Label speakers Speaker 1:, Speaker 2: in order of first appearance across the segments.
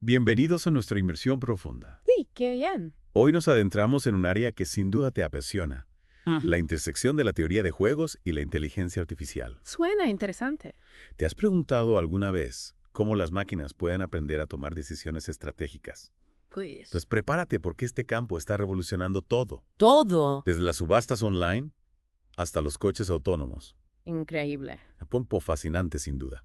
Speaker 1: Bienvenidos a nuestra inmersión profunda.
Speaker 2: Sí, qué bien.
Speaker 1: Hoy nos adentramos en un área que sin duda te apasiona,
Speaker 2: Ah,
Speaker 1: la intersección de la teoría de juegos y la inteligencia artificial.
Speaker 2: Suena interesante.
Speaker 1: ¿Te has preguntado alguna vez cómo las máquinas pueden aprender a tomar decisiones estratégicas?
Speaker 2: Pues.
Speaker 1: Pues prepárate porque este campo está revolucionando todo,
Speaker 2: Todo.
Speaker 1: desde las subastas online hasta los coches autónomos.
Speaker 2: Increíble.
Speaker 1: Un campo fascinante sin duda.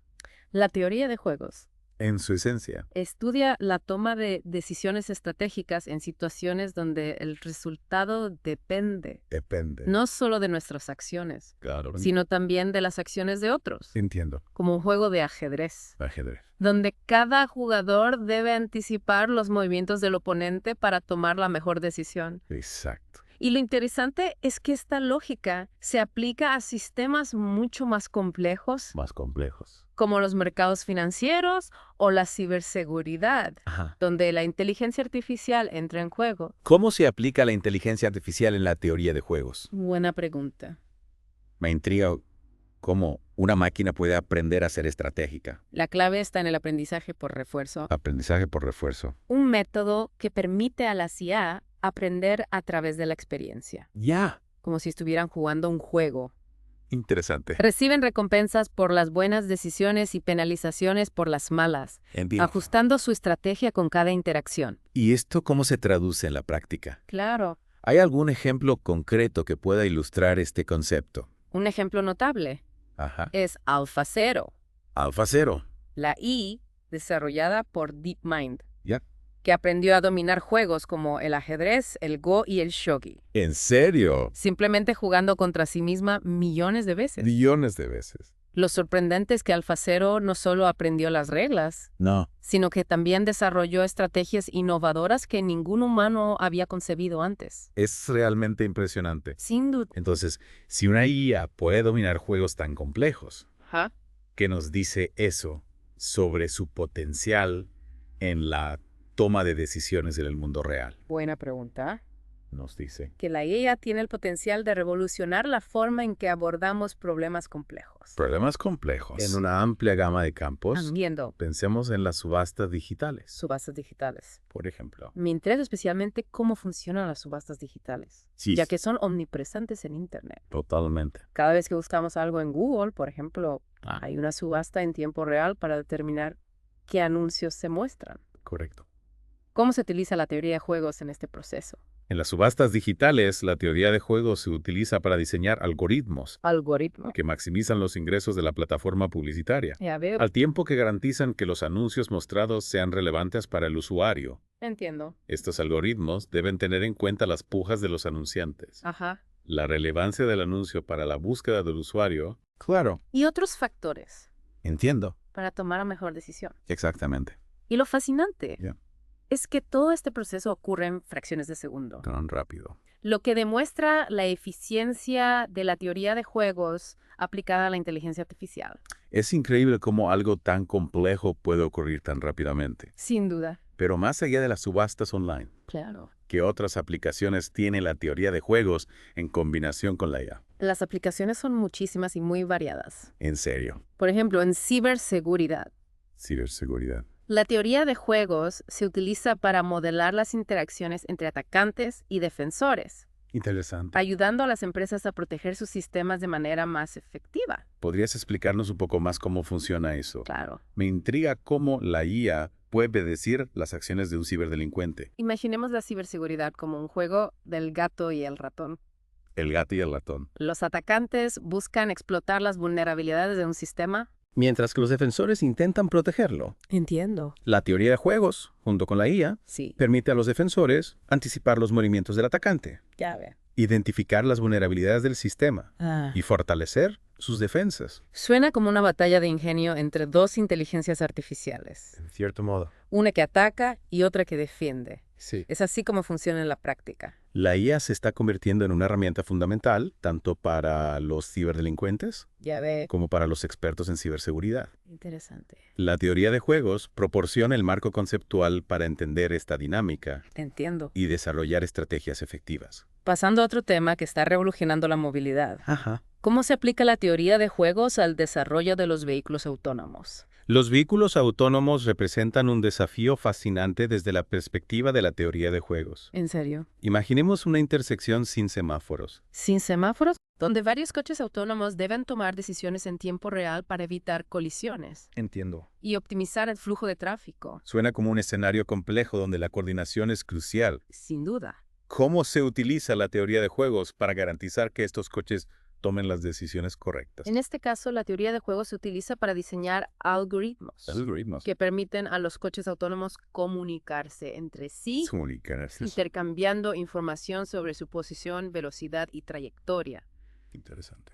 Speaker 2: La teoría de juegos
Speaker 1: En su esencia,
Speaker 2: estudia la toma de decisiones estratégicas en situaciones donde el resultado depende
Speaker 1: depende.
Speaker 2: no solo de nuestras acciones,
Speaker 1: Claro.
Speaker 2: sino también de las acciones de otros,
Speaker 1: Entiendo.
Speaker 2: como un juego de ajedrez,
Speaker 1: Ajedrez.
Speaker 2: donde cada jugador debe anticipar los movimientos del oponente para tomar la mejor decisión.
Speaker 1: Exacto.
Speaker 2: Y lo interesante es que esta lógica se aplica a sistemas mucho más complejos,
Speaker 1: Más complejos.
Speaker 2: como los mercados financieros o la ciberseguridad,
Speaker 1: Ajá.
Speaker 2: donde la inteligencia artificial entra en juego.
Speaker 3: ¿Cómo se aplica la inteligencia artificial en la teoría de juegos?
Speaker 2: Buena pregunta.
Speaker 3: Me intriga cómo una máquina puede aprender a ser estratégica.
Speaker 2: La clave está en el aprendizaje por refuerzo,
Speaker 1: Aprendizaje por refuerzo.
Speaker 2: un método que permite a la IA aprender a través de la experiencia,
Speaker 3: Ya.
Speaker 2: como si estuvieran jugando un juego.
Speaker 1: Interesante.
Speaker 2: Reciben recompensas por las buenas decisiones y penalizaciones por las malas,
Speaker 3: Entiendo.
Speaker 2: ajustando su estrategia con cada interacción.
Speaker 3: ¿Y esto cómo se traduce en la práctica?
Speaker 2: Claro.
Speaker 3: ¿Hay algún ejemplo concreto que pueda ilustrar este concepto?
Speaker 2: Un ejemplo notable
Speaker 3: Ajá.
Speaker 2: es AlphaZero,
Speaker 1: AlphaZero.
Speaker 2: la I desarrollada por DeepMind,
Speaker 1: Ya.
Speaker 2: que aprendió a dominar juegos como el ajedrez, el Go y el Shogi,
Speaker 1: ¿En serio?
Speaker 2: simplemente jugando contra sí misma millones de veces.
Speaker 1: Millones de veces.
Speaker 2: Lo sorprendente es que AlphaZero no solo aprendió las reglas,
Speaker 3: No.
Speaker 2: sino que también desarrolló estrategias innovadoras que ningún humano había concebido antes.
Speaker 1: Es realmente impresionante.
Speaker 2: Sin duda.
Speaker 1: Entonces, si una IA puede dominar juegos tan complejos,
Speaker 2: Ajá.
Speaker 1: ¿qué nos dice eso sobre su potencial en la toma de decisiones en el mundo real?
Speaker 2: Buena pregunta.
Speaker 1: Nos dice.
Speaker 2: Que la IA tiene el potencial de revolucionar la forma en que abordamos problemas complejos.
Speaker 1: Problemas complejos. En una amplia gama de campos.
Speaker 2: Viendo
Speaker 1: Pensemos en las subastas digitales,
Speaker 2: subastas digitales.
Speaker 1: por ejemplo.
Speaker 2: Me interesa especialmente cómo funcionan las subastas digitales,
Speaker 1: Sí.
Speaker 2: ya que son omnipresentes en Internet.
Speaker 1: Totalmente.
Speaker 2: Cada vez que buscamos algo en Google, por ejemplo,
Speaker 1: Ah.
Speaker 2: hay una subasta en tiempo real para determinar qué anuncios se muestran.
Speaker 1: Correcto.
Speaker 2: ¿Cómo se utiliza la teoría de juegos en este proceso?
Speaker 1: En las subastas digitales, la teoría de juegos se utiliza para diseñar algoritmos
Speaker 2: Algoritmo.
Speaker 1: que maximizan los ingresos de la plataforma publicitaria,
Speaker 2: Ya veo.
Speaker 1: al tiempo que garantizan que los anuncios mostrados sean relevantes para el usuario.
Speaker 2: Entiendo.
Speaker 1: Estos algoritmos deben tener en cuenta las pujas de los anunciantes,
Speaker 2: Ajá.
Speaker 1: la relevancia del anuncio para la búsqueda del usuario. Claro.
Speaker 2: Y otros factores
Speaker 3: Entiendo.
Speaker 2: para tomar una mejor decisión.
Speaker 3: Exactamente.
Speaker 2: Y lo fascinante
Speaker 1: Ya.
Speaker 2: es que todo este proceso ocurre en fracciones de segundo,
Speaker 1: Tan rápido.
Speaker 2: lo que demuestra la eficiencia de la teoría de juegos aplicada a la inteligencia artificial.
Speaker 1: Es increíble cómo algo tan complejo puede ocurrir tan rápidamente.
Speaker 2: Sin duda.
Speaker 1: Pero más allá de las subastas online,
Speaker 2: Claro.
Speaker 1: ¿qué otras aplicaciones tiene la teoría de juegos en combinación con la IA?
Speaker 2: Las aplicaciones son muchísimas y muy variadas.
Speaker 1: En serio.
Speaker 2: Por ejemplo, en ciberseguridad.
Speaker 1: Ciberseguridad.
Speaker 2: La teoría de juegos se utiliza para modelar las interacciones entre atacantes y defensores,
Speaker 1: Interesante.
Speaker 2: ayudando a las empresas a proteger sus sistemas de manera más efectiva.
Speaker 1: ¿Podrías explicarnos un poco más cómo funciona eso?
Speaker 2: Claro.
Speaker 1: Me intriga cómo la IA puede predecir las acciones de un ciberdelincuente.
Speaker 2: Imaginemos la ciberseguridad como un juego del gato y el ratón.
Speaker 1: El gato y el ratón.
Speaker 2: Los atacantes buscan explotar las vulnerabilidades de un sistema.
Speaker 3: Mientras que los defensores intentan protegerlo.
Speaker 2: Entiendo.
Speaker 3: La teoría de juegos, junto con la IA,
Speaker 2: Sí,
Speaker 3: permite a los defensores anticipar los movimientos del atacante,
Speaker 2: ya ve.
Speaker 3: identificar las vulnerabilidades del sistema y fortalecer sus defensas.
Speaker 2: Suena como una batalla de ingenio entre dos inteligencias artificiales.
Speaker 3: En cierto modo.
Speaker 2: Una que ataca y otra que defiende.
Speaker 3: Sí.
Speaker 2: Es así como funciona en la práctica.
Speaker 1: La IA se está convirtiendo en una herramienta fundamental tanto para los ciberdelincuentes
Speaker 2: Ya ve.
Speaker 1: como para los expertos en ciberseguridad.
Speaker 2: Interesante.
Speaker 1: La teoría de juegos proporciona el marco conceptual para entender esta dinámica
Speaker 2: Entiendo.
Speaker 1: y desarrollar estrategias efectivas.
Speaker 2: Pasando a otro tema que está revolucionando la movilidad.
Speaker 3: Ajá.
Speaker 2: ¿Cómo se aplica la teoría de juegos al desarrollo de los vehículos autónomos?
Speaker 4: Los vehículos autónomos representan un desafío fascinante desde la perspectiva de la teoría de juegos.
Speaker 2: ¿En serio?
Speaker 4: Imaginemos una intersección sin semáforos.
Speaker 2: Sin semáforos, donde varios coches autónomos deben tomar decisiones en tiempo real para evitar colisiones
Speaker 1: Entiendo.
Speaker 2: y optimizar el flujo de tráfico.
Speaker 1: Suena como un escenario complejo donde la coordinación es crucial.
Speaker 2: Sin duda.
Speaker 1: ¿Cómo se utiliza la teoría de juegos para garantizar que estos coches tomen las decisiones correctas?
Speaker 2: En este caso, la teoría de juegos se utiliza para diseñar algoritmos
Speaker 1: Algoritmos.
Speaker 2: que permiten a los coches autónomos comunicarse entre sí,
Speaker 1: Comunicarse.
Speaker 2: intercambiando información sobre su posición, velocidad y trayectoria.
Speaker 1: Interesante.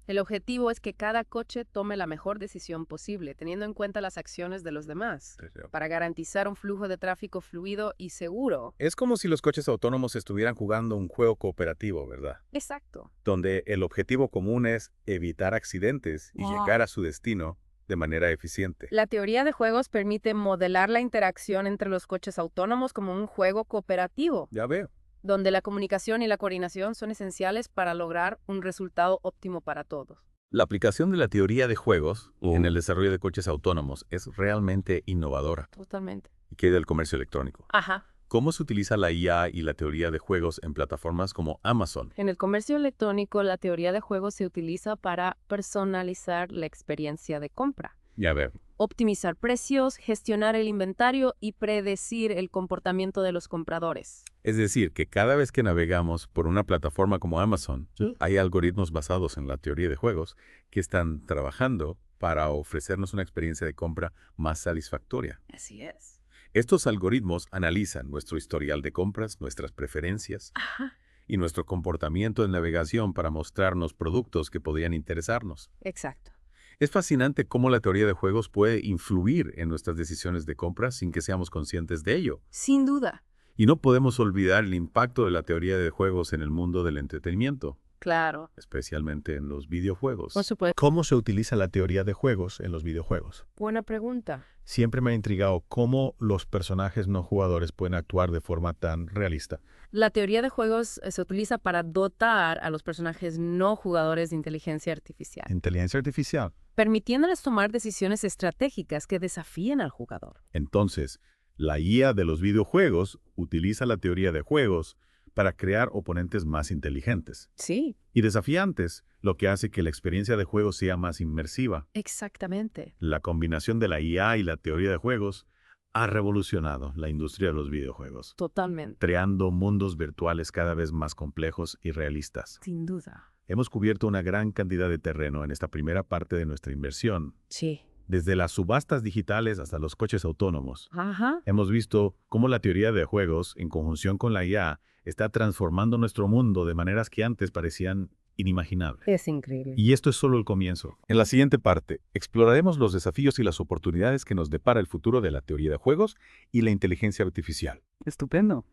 Speaker 2: El objetivo es que cada coche tome la mejor decisión posible, teniendo en cuenta las acciones de los demás, para garantizar un flujo de tráfico fluido y seguro.
Speaker 1: Es como si los coches autónomos estuvieran jugando un juego cooperativo, ¿verdad?
Speaker 2: Exacto.
Speaker 1: Donde el objetivo común es evitar accidentes y llegar a su destino de manera eficiente.
Speaker 2: La teoría de juegos permite modelar la interacción entre los coches autónomos como un juego cooperativo,
Speaker 1: Ya veo.
Speaker 2: donde la comunicación y la coordinación son esenciales para lograr un resultado óptimo para todos.
Speaker 1: La aplicación de la teoría de juegos en el desarrollo de coches autónomos es realmente innovadora.
Speaker 2: Totalmente.
Speaker 1: ¿Y qué del comercio electrónico?
Speaker 2: Ajá.
Speaker 1: ¿Cómo se utiliza la IA y la teoría de juegos en plataformas como Amazon?
Speaker 2: En el comercio electrónico, la teoría de juegos se utiliza para personalizar la experiencia de compra,
Speaker 1: Ya veo.
Speaker 2: optimizar precios, gestionar el inventario y predecir el comportamiento de los compradores.
Speaker 1: Es decir, que cada vez que navegamos por una plataforma como Amazon, hay algoritmos basados en la teoría de juegos que están trabajando para ofrecernos una experiencia de compra más satisfactoria.
Speaker 2: Así es.
Speaker 1: Estos algoritmos analizan nuestro historial de compras, nuestras preferencias
Speaker 2: Ajá.
Speaker 1: y nuestro comportamiento en navegación para mostrarnos productos que podrían interesarnos.
Speaker 2: Exacto.
Speaker 1: Es fascinante cómo la teoría de juegos puede influir en nuestras decisiones de compra sin que seamos conscientes de ello.
Speaker 2: Sin duda.
Speaker 1: Y no podemos olvidar el impacto de la teoría de juegos en el mundo del entretenimiento,
Speaker 2: Claro.
Speaker 1: especialmente en los videojuegos.
Speaker 2: Por supuesto.
Speaker 5: ¿Cómo se utiliza la teoría de juegos en los videojuegos?
Speaker 2: Buena pregunta.
Speaker 5: Siempre me ha intrigado cómo los personajes no jugadores pueden actuar de forma tan realista.
Speaker 2: La teoría de juegos se utiliza para dotar a los personajes no jugadores de inteligencia artificial,
Speaker 5: Inteligencia artificial.
Speaker 2: permitiéndoles tomar decisiones estratégicas que desafíen al jugador.
Speaker 1: Entonces, la IA de los videojuegos utiliza la teoría de juegos para crear oponentes más inteligentes
Speaker 2: Sí,
Speaker 1: y desafiantes, lo que hace que la experiencia de juego sea más inmersiva.
Speaker 2: exactamente.
Speaker 1: La combinación de la IA y la teoría de juegos ha revolucionado la industria de los videojuegos,
Speaker 2: Totalmente.
Speaker 1: creando mundos virtuales cada vez más complejos y realistas.
Speaker 2: Sin duda.
Speaker 1: Hemos cubierto una gran cantidad de terreno en esta primera parte de nuestra inversión,
Speaker 2: Sí.
Speaker 1: desde las subastas digitales hasta los coches autónomos.
Speaker 2: Ajá.
Speaker 1: Hemos visto cómo la teoría de juegos, en conjunción con la IA, está transformando nuestro mundo de maneras que antes parecían inimaginables.
Speaker 2: Es increíble.
Speaker 1: Y esto es solo el comienzo. En la siguiente parte, exploraremos los desafíos y las oportunidades que nos depara el futuro de la teoría de juegos y la inteligencia artificial.
Speaker 2: Estupendo.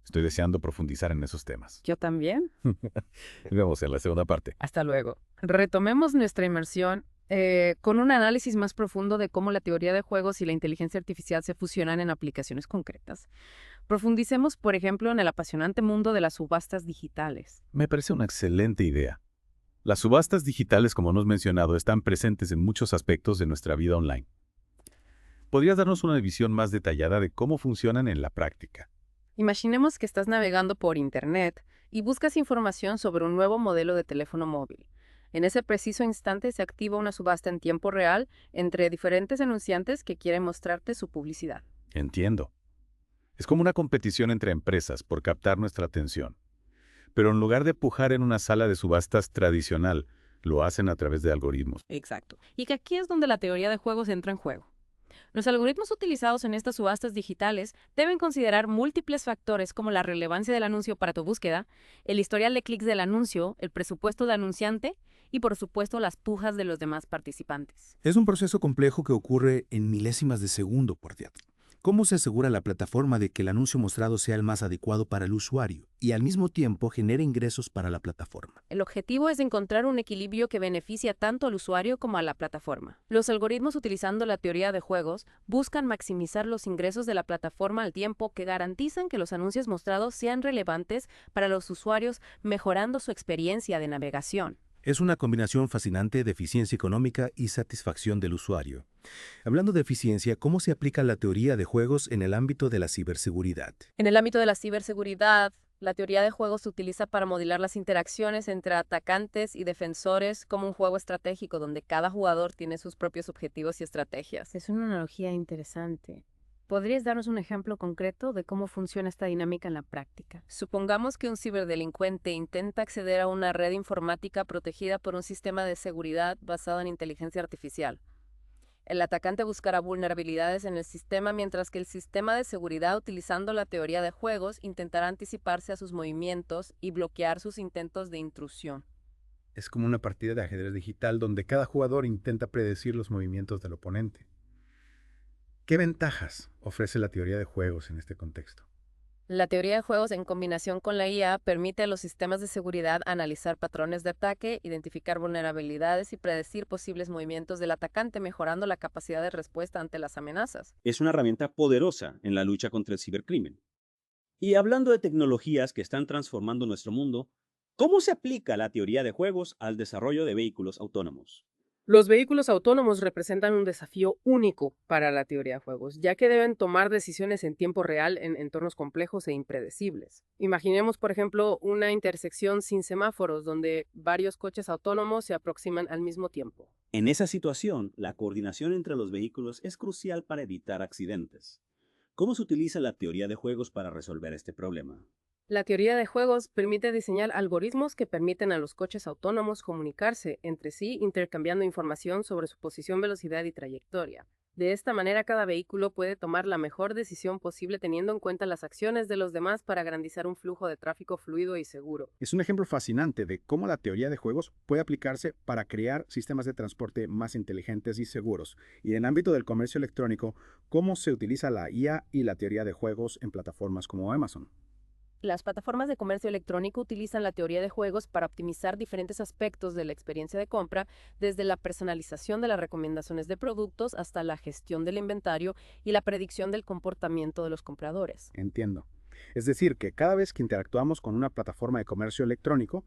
Speaker 1: Estoy deseando profundizar en esos temas.
Speaker 2: Yo también.
Speaker 1: Nos vemos en la segunda parte.
Speaker 2: Hasta luego. Retomemos nuestra inmersión con un análisis más profundo de cómo la teoría de juegos y la inteligencia artificial se fusionan en aplicaciones concretas. Profundicemos, por ejemplo, en el apasionante mundo de las subastas digitales.
Speaker 1: Me parece una excelente idea. Las subastas digitales, como hemos mencionado, están presentes en muchos aspectos de nuestra vida online. ¿Podrías darnos una visión más detallada de cómo funcionan en la práctica?
Speaker 2: Imaginemos que estás navegando por Internet y buscas información sobre un nuevo modelo de teléfono móvil. En ese preciso instante se activa una subasta en tiempo real entre diferentes anunciantes que quieren mostrarte su publicidad.
Speaker 1: Entiendo. Es como una competición entre empresas por captar nuestra atención. Pero en lugar de pujar en una sala de subastas tradicional, lo hacen a través de algoritmos.
Speaker 2: Exacto. Y que aquí es donde la teoría de juegos entra en juego. Los algoritmos utilizados en estas subastas digitales deben considerar múltiples factores como la relevancia del anuncio para tu búsqueda, el historial de clics del anuncio, el presupuesto del anunciante y, por supuesto, las pujas de los demás participantes.
Speaker 6: Es un proceso complejo que ocurre en milésimas de segundo por día. ¿Cómo se asegura la plataforma de que el anuncio mostrado sea el más adecuado para el usuario y al mismo tiempo genere ingresos para la plataforma?
Speaker 2: El objetivo es encontrar un equilibrio que beneficia tanto al usuario como a la plataforma. Los algoritmos utilizando la teoría de juegos buscan maximizar los ingresos de la plataforma al tiempo que garantizan que los anuncios mostrados sean relevantes para los usuarios, mejorando su experiencia de navegación.
Speaker 6: Es una combinación fascinante de eficiencia económica y satisfacción del usuario. Hablando de eficiencia, ¿cómo se aplica la teoría de juegos en el ámbito de la ciberseguridad?
Speaker 2: En el ámbito de la ciberseguridad, la teoría de juegos se utiliza para modelar las interacciones entre atacantes y defensores como un juego estratégico donde cada jugador tiene sus propios objetivos y estrategias. Es una analogía interesante. ¿Podrías darnos un ejemplo concreto de cómo funciona esta dinámica en la práctica? Supongamos que un ciberdelincuente intenta acceder a una red informática protegida por un sistema de seguridad basado en inteligencia artificial. El atacante buscará vulnerabilidades en el sistema, mientras que el sistema de seguridad, utilizando la teoría de juegos, intentará anticiparse a sus movimientos y bloquear sus intentos de intrusión.
Speaker 1: Es como una partida de ajedrez digital donde cada jugador intenta predecir los movimientos del oponente. ¿Qué ventajas ofrece la teoría de juegos en este contexto?
Speaker 2: La teoría de juegos en combinación con la IA permite a los sistemas de seguridad analizar patrones de ataque, identificar vulnerabilidades y predecir posibles movimientos del atacante, mejorando la capacidad de respuesta ante las amenazas.
Speaker 7: Es una herramienta poderosa en la lucha contra el cibercrimen. Y hablando de tecnologías que están transformando nuestro mundo, ¿cómo se aplica la teoría de juegos al desarrollo de vehículos autónomos?
Speaker 2: Los vehículos autónomos representan un desafío único para la teoría de juegos, ya que deben tomar decisiones en tiempo real en entornos complejos e impredecibles. Imaginemos, por ejemplo, una intersección sin semáforos donde varios coches autónomos se aproximan al mismo tiempo.
Speaker 7: En esa situación, la coordinación entre los vehículos es crucial para evitar accidentes. ¿Cómo se utiliza la teoría de juegos para resolver este problema?
Speaker 2: La teoría de juegos permite diseñar algoritmos que permiten a los coches autónomos comunicarse entre sí, intercambiando información sobre su posición, velocidad y trayectoria. De esta manera, cada vehículo puede tomar la mejor decisión posible teniendo en cuenta las acciones de los demás para garantizar un flujo de tráfico fluido y seguro.
Speaker 8: Es un ejemplo fascinante de cómo la teoría de juegos puede aplicarse para crear sistemas de transporte más inteligentes y seguros. Y en el ámbito del comercio electrónico, ¿cómo se utiliza la IA y la teoría de juegos en plataformas como Amazon?
Speaker 2: Las plataformas de comercio electrónico utilizan la teoría de juegos para optimizar diferentes aspectos de la experiencia de compra, desde la personalización de las recomendaciones de productos hasta la gestión del inventario y la predicción del comportamiento de los compradores.
Speaker 8: Entiendo. Es decir, que cada vez que interactuamos con una plataforma de comercio electrónico,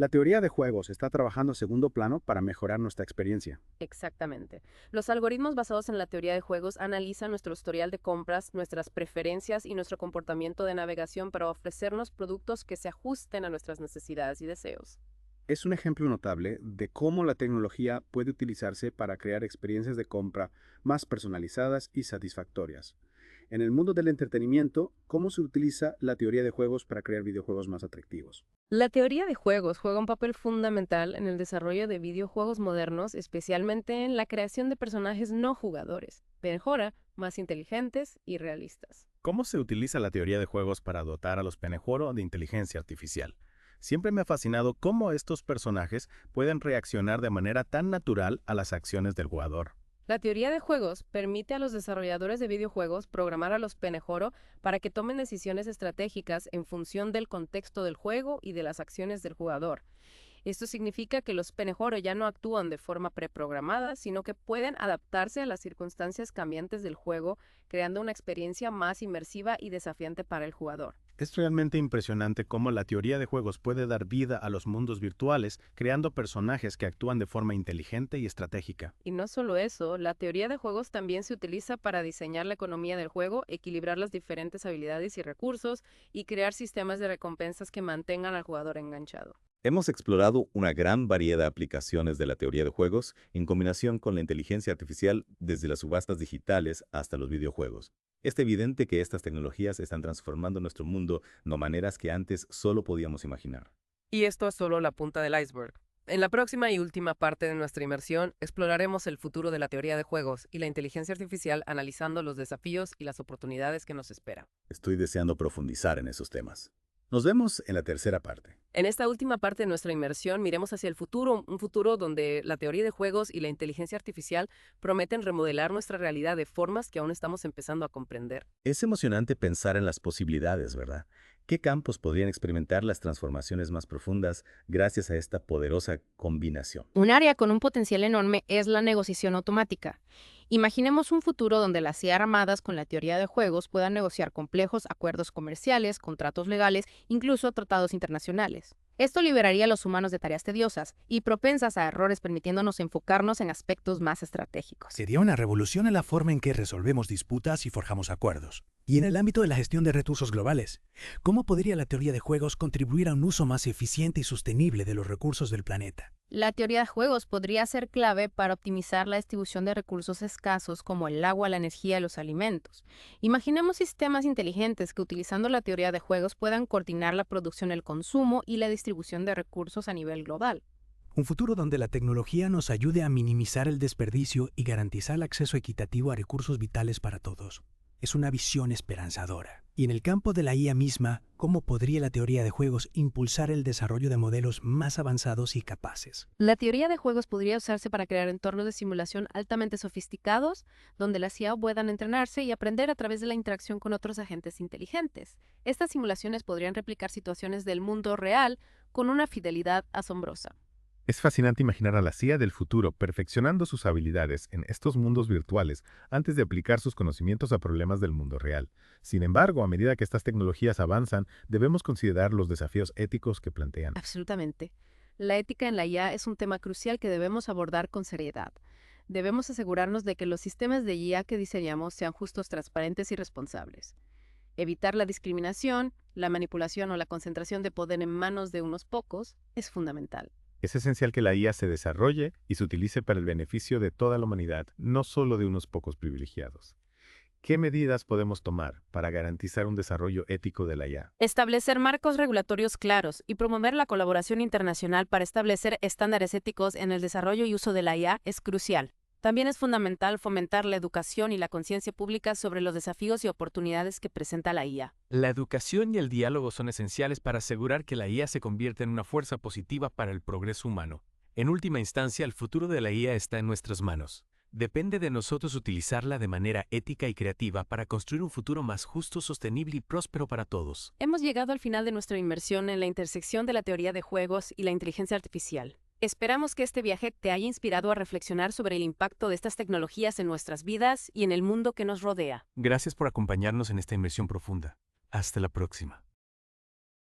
Speaker 8: la teoría de juegos está trabajando en segundo plano para mejorar nuestra experiencia.
Speaker 2: Exactamente. Los algoritmos basados en la teoría de juegos analizan nuestro historial de compras, nuestras preferencias y nuestro comportamiento de navegación para ofrecernos productos que se ajusten a nuestras necesidades y deseos.
Speaker 8: Es un ejemplo notable de cómo la tecnología puede utilizarse para crear experiencias de compra más personalizadas y satisfactorias. En el mundo del entretenimiento, ¿cómo se utiliza la teoría de juegos para crear videojuegos más atractivos?
Speaker 2: La teoría de juegos juega un papel fundamental en el desarrollo de videojuegos modernos, especialmente en la creación de personajes no jugadores, mejora, más inteligentes y realistas.
Speaker 1: ¿Cómo se utiliza la teoría de juegos para dotar a los Penejoro de inteligencia artificial? Siempre me ha fascinado cómo estos personajes pueden reaccionar de manera tan natural a las acciones del jugador.
Speaker 2: La teoría de juegos permite a los desarrolladores de videojuegos programar a los Penejoro para que tomen decisiones estratégicas en función del contexto del juego y de las acciones del jugador. Esto significa que los Penejoro ya no actúan de forma preprogramada, sino que pueden adaptarse a las circunstancias cambiantes del juego, creando una experiencia más inmersiva y desafiante para el jugador.
Speaker 1: Es realmente impresionante cómo la teoría de juegos puede dar vida a los mundos virtuales, creando personajes que actúan de forma inteligente y estratégica.
Speaker 2: Y no solo eso, la teoría de juegos también se utiliza para diseñar la economía del juego, equilibrar las diferentes habilidades y recursos y crear sistemas de recompensas que mantengan al jugador enganchado.
Speaker 3: Hemos explorado una gran variedad de aplicaciones de la teoría de juegos en combinación con la inteligencia artificial desde las subastas digitales hasta los videojuegos. Es evidente que estas tecnologías están transformando nuestro mundo de maneras que antes solo podíamos imaginar.
Speaker 2: Y esto es solo la punta del iceberg. En la próxima y última parte de nuestra inmersión, exploraremos el futuro de la teoría de juegos y la inteligencia artificial analizando los desafíos y las oportunidades que nos esperan.
Speaker 3: Estoy deseando profundizar en esos temas. Nos vemos en la tercera parte.
Speaker 2: En esta última parte de nuestra inmersión, miremos hacia el futuro, un futuro donde la teoría de juegos y la inteligencia artificial prometen remodelar nuestra realidad de formas que aún estamos empezando a comprender.
Speaker 3: Es emocionante pensar en las posibilidades, ¿verdad? ¿Qué campos podrían experimentar las transformaciones más profundas gracias a esta poderosa combinación?
Speaker 9: Un área con un potencial enorme es la negociación automática.
Speaker 2: Imaginemos un futuro donde las IA armadas con la teoría de juegos puedan negociar complejos acuerdos comerciales, contratos legales, incluso tratados internacionales. Esto liberaría a los humanos de tareas tediosas y propensas a errores, permitiéndonos enfocarnos en aspectos más estratégicos.
Speaker 9: Sería una revolución en la forma en que resolvemos disputas y forjamos acuerdos. Y en el ámbito de la gestión de recursos globales, ¿cómo podría la teoría de juegos contribuir a un uso más eficiente y sostenible de los recursos del planeta?
Speaker 2: La teoría de juegos podría ser clave para optimizar la distribución de recursos escasos como el agua, la energía y los alimentos. Imaginemos sistemas inteligentes que utilizando la teoría de juegos puedan coordinar la producción, el consumo y la distribución de recursos a nivel global.
Speaker 9: Un futuro donde la tecnología nos ayude a minimizar el desperdicio y garantizar el acceso equitativo a recursos vitales para todos. Es una visión esperanzadora. Y en el campo de la IA misma, ¿cómo podría la teoría de juegos impulsar el desarrollo de modelos más avanzados y capaces?
Speaker 2: La teoría de juegos podría usarse para crear entornos de simulación altamente sofisticados, donde las IA puedan entrenarse y aprender a través de la interacción con otros agentes inteligentes. Estas simulaciones podrían replicar situaciones del mundo real con una fidelidad asombrosa.
Speaker 5: Es fascinante imaginar a la CIA del futuro perfeccionando sus habilidades en estos mundos virtuales antes de aplicar sus conocimientos a problemas del mundo real. Sin embargo, a medida que estas tecnologías avanzan, debemos considerar los desafíos éticos que plantean.
Speaker 2: Absolutamente. La ética en la IA es un tema crucial que debemos abordar con seriedad. Debemos asegurarnos de que los sistemas de IA que diseñamos sean justos, transparentes y responsables. Evitar la discriminación, la manipulación o la concentración de poder en manos de unos pocos es fundamental.
Speaker 5: Es esencial que la IA se desarrolle y se utilice para el beneficio de toda la humanidad, no solo de unos pocos privilegiados. ¿Qué medidas podemos tomar para garantizar un desarrollo ético de la IA?
Speaker 2: Establecer marcos regulatorios claros y promover la colaboración internacional para establecer estándares éticos en el desarrollo y uso de la IA es crucial. También es fundamental fomentar la educación y la conciencia pública sobre los desafíos y oportunidades que presenta la IA.
Speaker 10: La educación y el diálogo son esenciales para asegurar que la IA se convierta en una fuerza positiva para el progreso humano. En última instancia, el futuro de la IA está en nuestras manos. Depende de nosotros utilizarla de manera ética y creativa para construir un futuro más justo, sostenible y próspero para todos.
Speaker 2: Hemos llegado al final de nuestra inmersión en la intersección de la teoría de juegos y la inteligencia artificial. Esperamos que este viaje te haya inspirado a reflexionar sobre el impacto de estas tecnologías en nuestras vidas y en el mundo que nos rodea.
Speaker 10: Gracias por acompañarnos en esta inmersión profunda. Hasta la próxima.